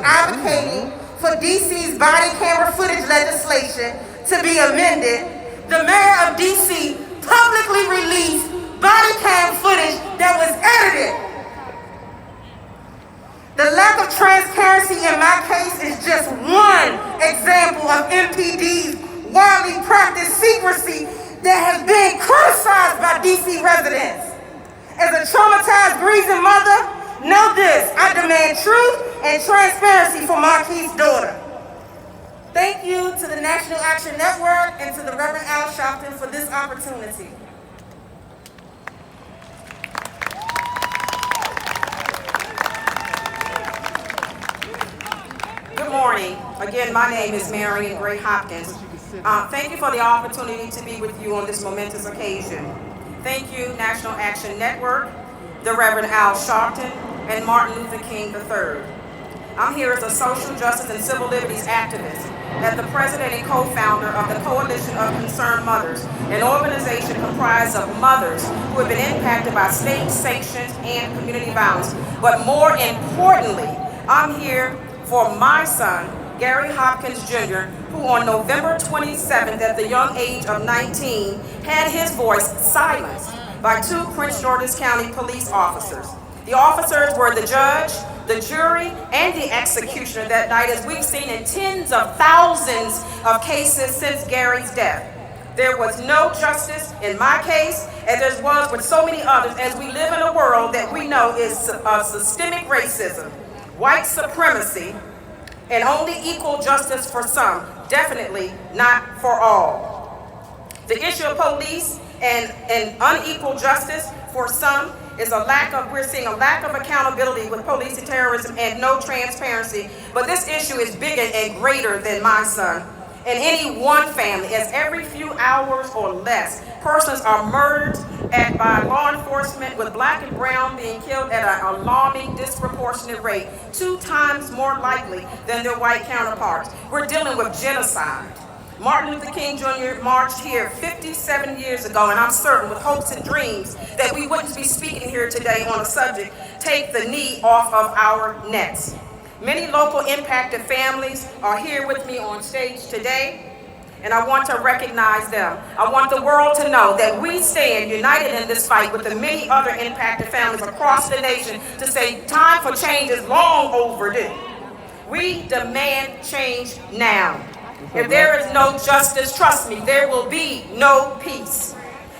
advocating for DC's body camera footage legislation to be amended, the mayor of DC publicly released body cam footage that was edited. The lack of transparency in my case is just one example of MPD's widely practiced secrecy that has been criticized by DC residents. As a traumatized, grieving mother, know this: I demand truth and transparency for Marquis's daughter. Thank you to the National Action Network and to the Reverend Al Sharpton for this opportunity. Good morning. Again, my name is Marion Gray Hopkins. Thank you for the opportunity to be with you on this momentous occasion. Thank you, National Action Network, the Reverend Al Sharpton, and Martin Luther King III. I'm here as a social justice and civil liberties activist, as the president and co-founder of the Coalition of Concerned Mothers, an organization comprised of mothers who have been impacted by state-sanctioned and community violence. But more importantly, I'm here for my son, Gary Hopkins Jr., who on November 27th, at the young age of 19, had his voice silenced by two Prince George's County police officers. The officers were the judge, the jury, and the executioner that night, as we've seen in tens of thousands of cases since Gary's death. There was no justice in my case, as there was with so many others, as we live in a world that we know is systemic racism, white supremacy, and only equal justice for some, definitely not for all. The issue of police and unequal justice for some is we're seeing a lack of accountability with policing terrorism and no transparency. But this issue is bigger and greater than my son. In any one family, as every few hours or less, persons are murdered by law enforcement, with black and brown being killed at an alarming, disproportionate rate, 2 times more likely than their white counterparts. We're dealing with genocide. Martin Luther King Jr. marched here 57 years ago, and I'm certain with hopes and dreams that we wouldn't be speaking here today on a subject, take the knee off of our necks. Many local impacted families are here with me on stage today, and I want to recognize them. I want the world to know that we stand united in this fight with the many other impacted families across the nation to say time for change is long overdue. We demand change now. If there is no justice, trust me, there will be no peace.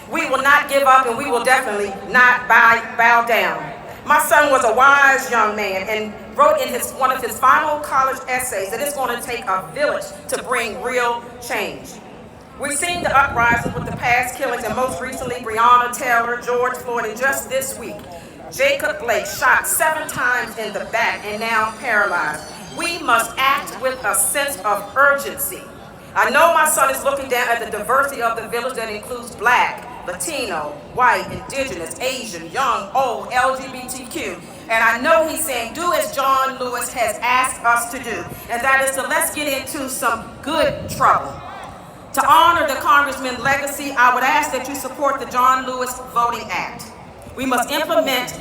We will not give up, and we will definitely not bow down. My son was a wise young man and wrote in one of his final college essays that it's going to take a village to bring real change. We've seen the uprisings with the past killings, and most recently Breonna Taylor, George Floyd, and just this week, Jacob Blake shot 7 times in the back and now paralyzed. We must act with a sense of urgency. I know my son is looking down at the diversity of the village that includes Black, Latino, white, indigenous, Asian, young, old, LGBTQ. And I know he's saying, do as John Lewis has asked us to do, and that is to let's get into some good trouble. To honor the Congressman's legacy, I would ask that you support the John Lewis Voting Act. We must implement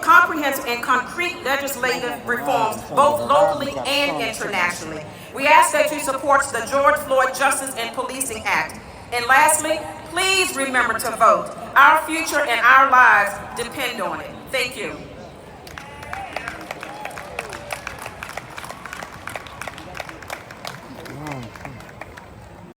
comprehensive and concrete legislative reforms, both locally and internationally. We ask that you support the George Floyd Justice and Policing Act. And lastly, please remember to vote. Our future and our lives depend on it. Thank you.